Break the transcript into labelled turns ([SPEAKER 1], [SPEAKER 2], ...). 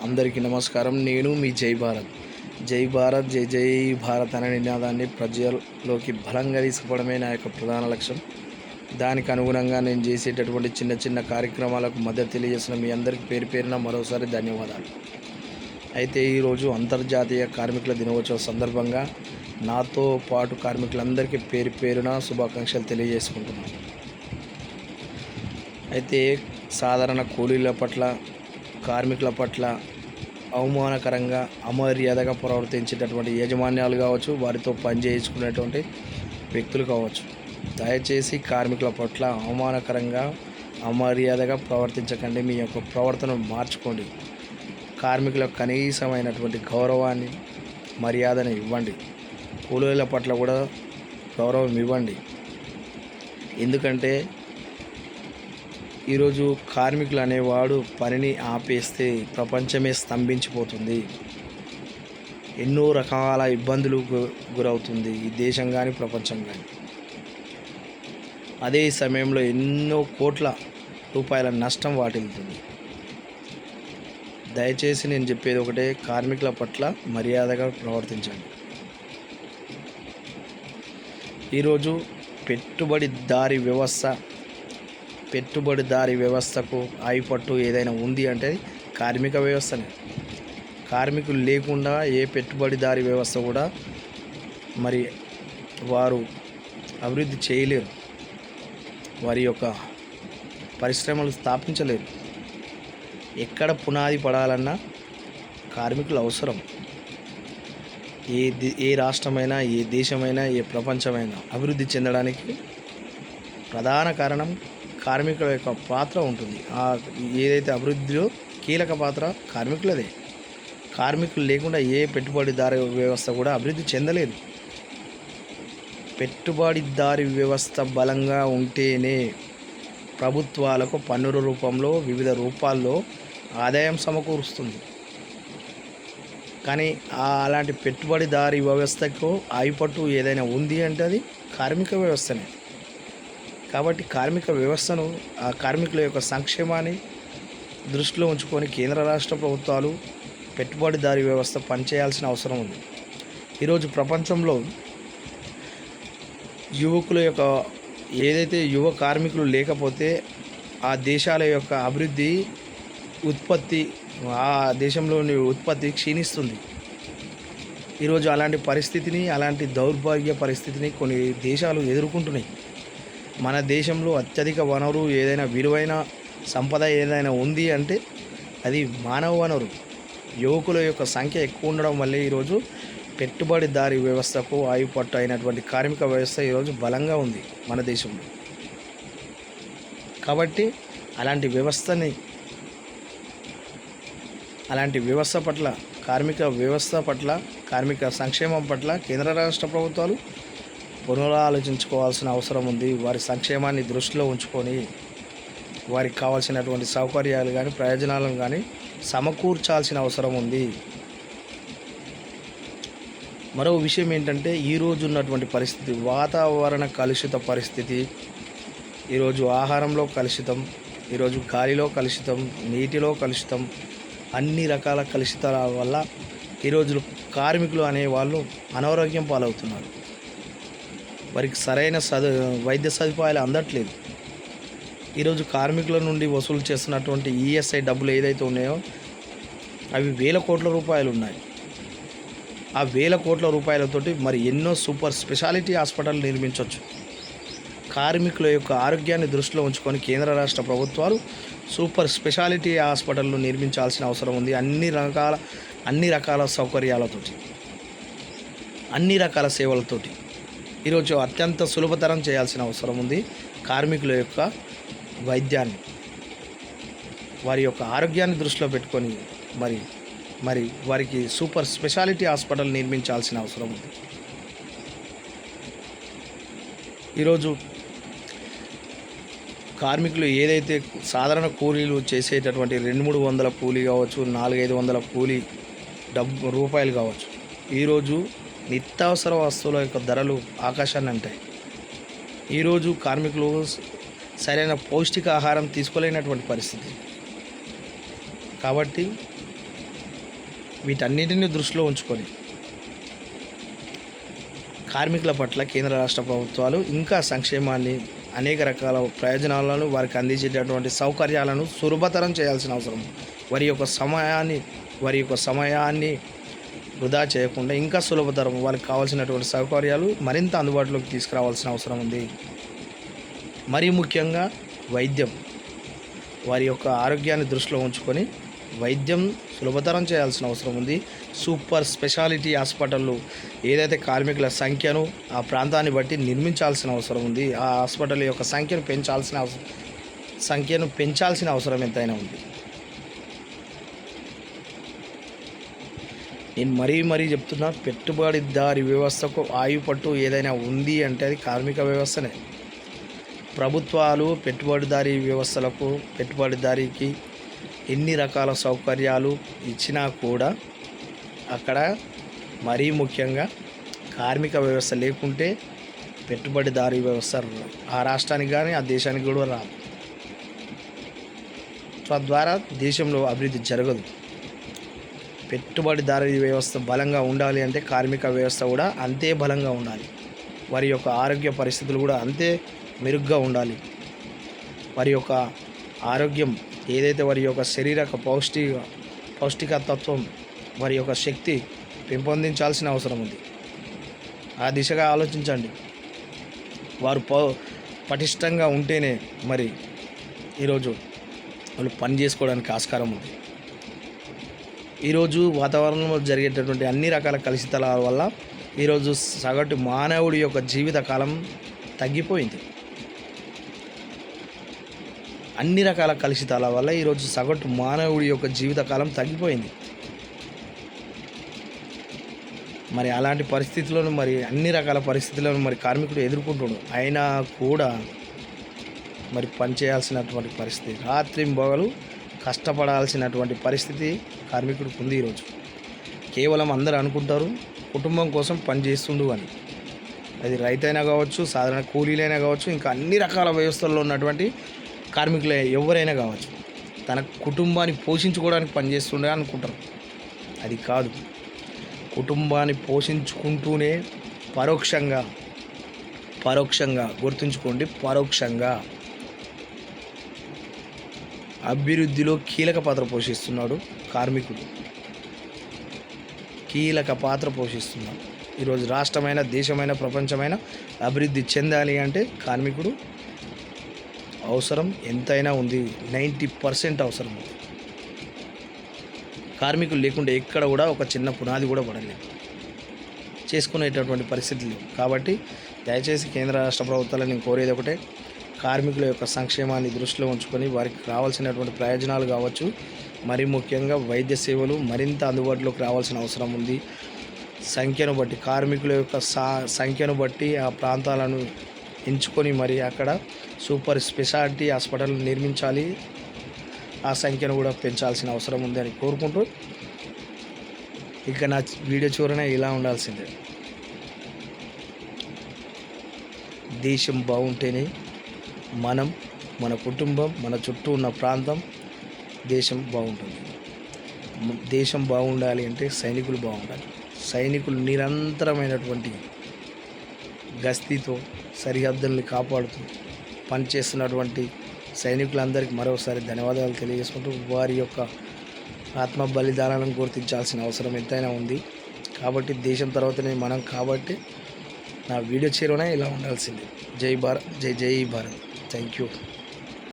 [SPEAKER 1] అందరికీ నమస్కారం. నేను మీ జై భారత్. జై భారత్, జై జై భారత్ అనే నినాదాన్ని ప్రజల్లోకి బలంగా తీసుకుపోవడమే నా యొక్క ప్రధాన లక్ష్యం. దానికి అనుగుణంగా నేను చేసేటటువంటి చిన్న చిన్న కార్యక్రమాలకు మద్దతు తెలియజేసిన మీ అందరికీ పేరు పేరున మరోసారి ధన్యవాదాలు. అయితే ఈరోజు అంతర్జాతీయ కార్మికుల దినోత్సవ సందర్భంగా నాతో పాటు కార్మికులందరికీ పేరు పేరున శుభాకాంక్షలు తెలియజేసుకుంటున్నాను. అయితే సాధారణ కూలీల పట్ల, కార్మికుల పట్ల అవమానకరంగా, అమర్యాదగా ప్రవర్తించేటటువంటి యాజమాన్యాలు కావచ్చు, వారితో పనిచేయించుకునేటువంటి వ్యక్తులు కావచ్చు, దయచేసి కార్మికుల పట్ల అవమానకరంగా, అమర్యాదగా ప్రవర్తించకండి. మీ యొక్క ప్రవర్తనను మార్చుకోండి. కార్మికులకు కనీసమైనటువంటి గౌరవాన్ని, మర్యాదను ఇవ్వండి. కూలీల పట్ల కూడా గౌరవం ఇవ్వండి. ఎందుకంటే ఈరోజు కార్మికులు అనేవాడు పనిని ఆపేస్తే ప్రపంచమే స్తంభించిపోతుంది. ఎన్నో రకాల ఇబ్బందులు గురవుతుంది ఈ దేశం కానీ, ప్రపంచం కానీ. అదే సమయంలో ఎన్నో కోట్ల రూపాయల నష్టం వాటిల్లుతుంది. దయచేసి నేను చెప్పేది ఒకటే, కార్మికుల పట్ల మర్యాదగా ప్రవర్తించండి. ఈరోజు పెట్టుబడిదారీ వ్యవస్థకు ఆయుపట్టు ఏదైనా ఉంది అంటే కార్మిక వ్యవస్థనే. కార్మికులు లేకుండా ఏ పెట్టుబడిదారీ వ్యవస్థ కూడా మరి వారు అభివృద్ధి చేయలేరు, వారి యొక్క పరిశ్రమలు స్థాపించలేరు. ఎక్కడ పునాది పడాలన్నా కార్మికులు అవసరం. ఏ రాష్ట్రమైనా, ఏ దేశమైనా, ఏ ప్రపంచమైనా అభివృద్ధి చెందడానికి ప్రధాన కారణం కార్మికుల యొక్క పాత్ర ఉంటుంది. ఏదైతే అభివృద్ధిలో కీలక పాత్ర కార్మికులదే. కార్మికులు లేకుండా ఏ పెట్టుబడిదారీ వ్యవస్థ కూడా అభివృద్ధి చెందలేదు. పెట్టుబడిదారీ వ్యవస్థ బలంగా ఉంటేనే ప్రభుత్వాలకు పన్నుల రూపంలో, వివిధ రూపాల్లో ఆదాయం సమకూరుస్తుంది. కానీ అలాంటి పెట్టుబడిదారీ వ్యవస్థకు ఆయుపట్టు ఏదైనా ఉంది అంటే అది కార్మిక వ్యవస్థనే. కాబట్టి కార్మిక వ్యవస్థను, ఆ కార్మికుల యొక్క సంక్షేమాన్ని దృష్టిలో ఉంచుకొని కేంద్ర రాష్ట్ర ప్రభుత్వాలు పెట్టుబడిదారీ వ్యవస్థ పనిచేయాల్సిన అవసరం ఉంది. ఈరోజు ప్రపంచంలో యువకుల యొక్క ఏదైతే యువ కార్మికులు లేకపోతే ఆ దేశాల యొక్క అభివృద్ధి, ఉత్పత్తి, ఆ దేశంలోని ఉత్పత్తి క్షీణిస్తుంది. ఈరోజు అలాంటి పరిస్థితిని, అలాంటి దౌర్భాగ్య పరిస్థితిని కొన్ని దేశాలు ఎదుర్కొంటున్నాయి. మన దేశంలో అత్యధిక వనరు, ఏదైనా విలువైన సంపద ఏదైనా ఉంది అంటే అది మానవ వనరు. యువకుల యొక్క సంఖ్య ఎక్కువ ఉండడం వల్లే ఈరోజు పెట్టుబడిదారీ వ్యవస్థకు ఆయుపట్టు అయినటువంటి కార్మిక వ్యవస్థ ఈరోజు బలంగా ఉంది మన దేశంలో. కాబట్టి అలాంటి వ్యవస్థ పట్ల, కార్మిక వ్యవస్థ పట్ల, కార్మిక సంక్షేమం పట్ల కేంద్ర రాష్ట్ర ప్రభుత్వాలు పునరాలోచించుకోవాల్సిన అవసరం ఉంది. వారి సంక్షేమాన్ని దృష్టిలో ఉంచుకొని వారికి కావాల్సినటువంటి సౌకర్యాలు కానీ, ప్రయోజనాలను కానీ సమకూర్చాల్సిన అవసరం ఉంది. మరో విషయం ఏంటంటే, ఈరోజు ఉన్నటువంటి పరిస్థితి, వాతావరణ కలుషిత పరిస్థితి. ఈరోజు ఆహారంలో కలుషితం, ఈరోజు గాలిలో కలుషితం, నీటిలో కలుషితం, అన్ని రకాల కలుషితాల వల్ల ఈరోజు కార్మికులు అనేవాళ్ళు అనారోగ్యం పాలవుతున్నారు. వారికి సరైన వైద్య సదుపాయాలు అందట్లేదు. ఈరోజు కార్మికుల నుండి వసూలు చేస్తున్నటువంటి ఈఎస్ఐ డబ్బులు ఏదైతే ఉన్నాయో అవి వేల కోట్ల రూపాయలు ఉన్నాయి. ఆ వేల కోట్ల రూపాయలతోటి మరి ఎన్నో సూపర్ స్పెషాలిటీ హాస్పిటల్ నిర్మించవచ్చు. కార్మికుల యొక్క ఆరోగ్యాన్ని దృష్టిలో ఉంచుకొని కేంద్ర రాష్ట్ర ప్రభుత్వాలు సూపర్ స్పెషాలిటీ హాస్పిటల్ను నిర్మించాల్సిన అవసరం ఉంది. అన్ని రకాల సౌకర్యాలతోటి, అన్ని రకాల సేవలతోటి ఈరోజు అత్యంత సులభతరం చేయాల్సిన అవసరం ఉంది. కార్మికుల యొక్క వైద్యాన్ని, వారి యొక్క ఆరోగ్యాన్ని దృష్టిలో పెట్టుకొని మరి వారికి సూపర్ స్పెషాలిటీ హాస్పిటల్ నిర్మించాల్సిన అవసరం ఉంది. ఈరోజు కార్మికులు ఏదైతే సాధారణ కూలీలు చేసేటటువంటి 200-300 కూలీ కావచ్చు, 400-500 కూలీ రూపాయలు కావచ్చు, ఈరోజు నిత్యావసర వస్తువుల యొక్క ధరలు ఆకాశాన్ని అంటాయి. ఈరోజు కార్మికులు సరైన పౌష్టిక ఆహారం తీసుకోలేనటువంటి పరిస్థితి. కాబట్టి వీటన్నిటిని దృష్టిలో ఉంచుకొని కార్మికుల పట్ల కేంద్ర రాష్ట్ర ప్రభుత్వాలు ఇంకా సంక్షేమాన్ని, అనేక రకాల ప్రయోజనాలను వారికి అందించేటటువంటి సౌకర్యాలను సులభతరం చేయాల్సిన అవసరం. వారి యొక్క సమయాన్ని వృధా చేయకుండా ఇంకా సులభతరం వారికి కావాల్సినటువంటి సౌకర్యాలు మరింత అందుబాటులోకి తీసుకురావాల్సిన అవసరం ఉంది. మరీ ముఖ్యంగా వైద్యం, వారి యొక్క ఆరోగ్యాన్ని దృష్టిలో ఉంచుకొని వైద్యం సులభతరం చేయాల్సిన అవసరం ఉంది. సూపర్ స్పెషాలిటీ హాస్పిటళ్ళు ఏదైతే కార్మికుల సంఖ్యను ఆ ప్రాంతాన్ని బట్టి నిర్మించాల్సిన అవసరం ఉంది. ఆ హాస్పిటల్ యొక్క సంఖ్యను పెంచాల్సిన అవసరం ఎంతైనా ఉంది. నేను మరీ చెప్తున్నా, పెట్టుబడిదారీ వ్యవస్థకు ఆయుపట్టు ఏదైనా ఉంది అంటే అది కార్మిక వ్యవస్థనే. ప్రభుత్వాలు పెట్టుబడిదారీకి ఎన్ని రకాల సౌకర్యాలు ఇచ్చినా కూడా అక్కడ మరీ ముఖ్యంగా కార్మిక వ్యవస్థ లేకుంటే పెట్టుబడిదారీ వ్యవస్థ ఆ రాష్ట్రానికి కానీ ఆ దేశానికి కూడా రాదు. తద్వారా దేశంలో అభివృద్ధి జరగదు. పెట్టుబడిదారీ వ్యవస్థ బలంగా ఉండాలి అంటే కార్మిక వ్యవస్థ కూడా అంతే బలంగా ఉండాలి. వారి యొక్క ఆరోగ్య పరిస్థితులు కూడా అంతే మెరుగ్గా ఉండాలి. వారి యొక్క ఆరోగ్యం ఏదైతే వారి యొక్క శారీరక పౌష్టికతత్వం, వారి యొక్క శక్తి పెంపొందించాల్సిన అవసరం ఉంది. ఆ దిశగా ఆలోచించండి. వారు పటిష్టంగా ఉంటేనే మరి ఈరోజు వాళ్ళు పని చేసుకోవడానికి ఆస్కారం ఉంది. ఈరోజు వాతావరణంలో జరిగేటటువంటి అన్ని రకాల కలుషితాల వల్ల ఈరోజు సగటు మానవుడి యొక్క జీవితకాలం తగ్గిపోయింది. అన్ని రకాల కలుషితాల వల్ల ఈరోజు సగటు మానవుడి యొక్క జీవితకాలం తగ్గిపోయింది. మరి అలాంటి పరిస్థితులను అన్ని రకాల పరిస్థితులను కార్మికుడు ఎదుర్కొంటున్నాడు. అయినా కూడా మరి పనిచేయాల్సినటువంటి పరిస్థితి, రాత్రింబగలు కష్టపడాల్సినటువంటి పరిస్థితి కార్మికుడికి ఉంది. ఈరోజు కేవలం అందరూ అనుకుంటారు కుటుంబం కోసం పని చేస్తుండు అని. అది రైతైనా కావచ్చు, సాధారణ కూలీలైనా కావచ్చు, ఇంకా అన్ని రకాల వ్యవస్థల్లో ఉన్నటువంటి కార్మికులు ఎవరైనా కావచ్చు, తన కుటుంబాన్ని పోషించుకోవడానికి పనిచేస్తుండే అనుకుంటారు. అది కాదు. కుటుంబాన్ని పోషించుకుంటూనే పరోక్షంగా గుర్తుంచుకోండి, పరోక్షంగా అభివృద్ధిలో కీలక పాత్ర పోషిస్తున్నాడు కార్మికుడు. కీలక పాత్ర పోషిస్తున్నాడు. ఈరోజు రాష్ట్రమైన, దేశమైన, ప్రపంచమైన అభివృద్ధి చెందాలి అంటే కార్మికుడు అవసరం ఎంతైనా ఉంది. 90% అవసరం ఉంది. కార్మికులు లేకుండా ఎక్కడ కూడా ఒక చిన్న పునాది కూడా పడలేదు, చేసుకునేటటువంటి పరిస్థితులు. కాబట్టి దయచేసి కేంద్ర రాష్ట్ర ప్రభుత్వాలను నేను కోరేది ఒకటే, కార్మికుల యొక్క సంక్షేమాన్ని దృష్టిలో ఉంచుకొని వారికి రావాల్సినటువంటి ప్రయోజనాలు కావచ్చు, మరీ ముఖ్యంగా వైద్య సేవలు మరింత అందుబాటులోకి రావాల్సిన అవసరం ఉంది. సంఖ్యను బట్టి, కార్మికుల యొక్క సంఖ్యను బట్టి ఆ ప్రాంతాలను ఎంచుకొని అక్కడ సూపర్ స్పెషాలిటీ హాస్పిటల్ నిర్మించాలి. ఆ సంఖ్యను కూడా పెంచాల్సిన అవసరం ఉంది అని కోరుకుంటూ, ఇక నా వీడియో చివరనే ఇలా ఉండాల్సిందే. దేశం బాగుంటేనే మనం, మన కుటుంబం, మన చుట్టూ ఉన్న ప్రాంతం, దేశం బాగుంటుంది. దేశం బాగుండాలి అంటే సైనికులు బాగుండాలి. సైనికులు నిరంతరమైనటువంటి గస్తీతో సరిహద్దుల్ని కాపాడుతూ పనిచేస్తున్నటువంటి సైనికులందరికీ మరోసారి ధన్యవాదాలు తెలియజేసుకుంటూ, వారి యొక్క ఆత్మ బలిదానాలను గుర్తించాల్సిన అవసరం ఎంతైనా ఉంది. కాబట్టి దేశం తర్వాతనే మనం. కాబట్టి నా వీడియో చేరువనే ఇలా ఉండాల్సిందే. జై భారత్, జై భారత్. Thank you.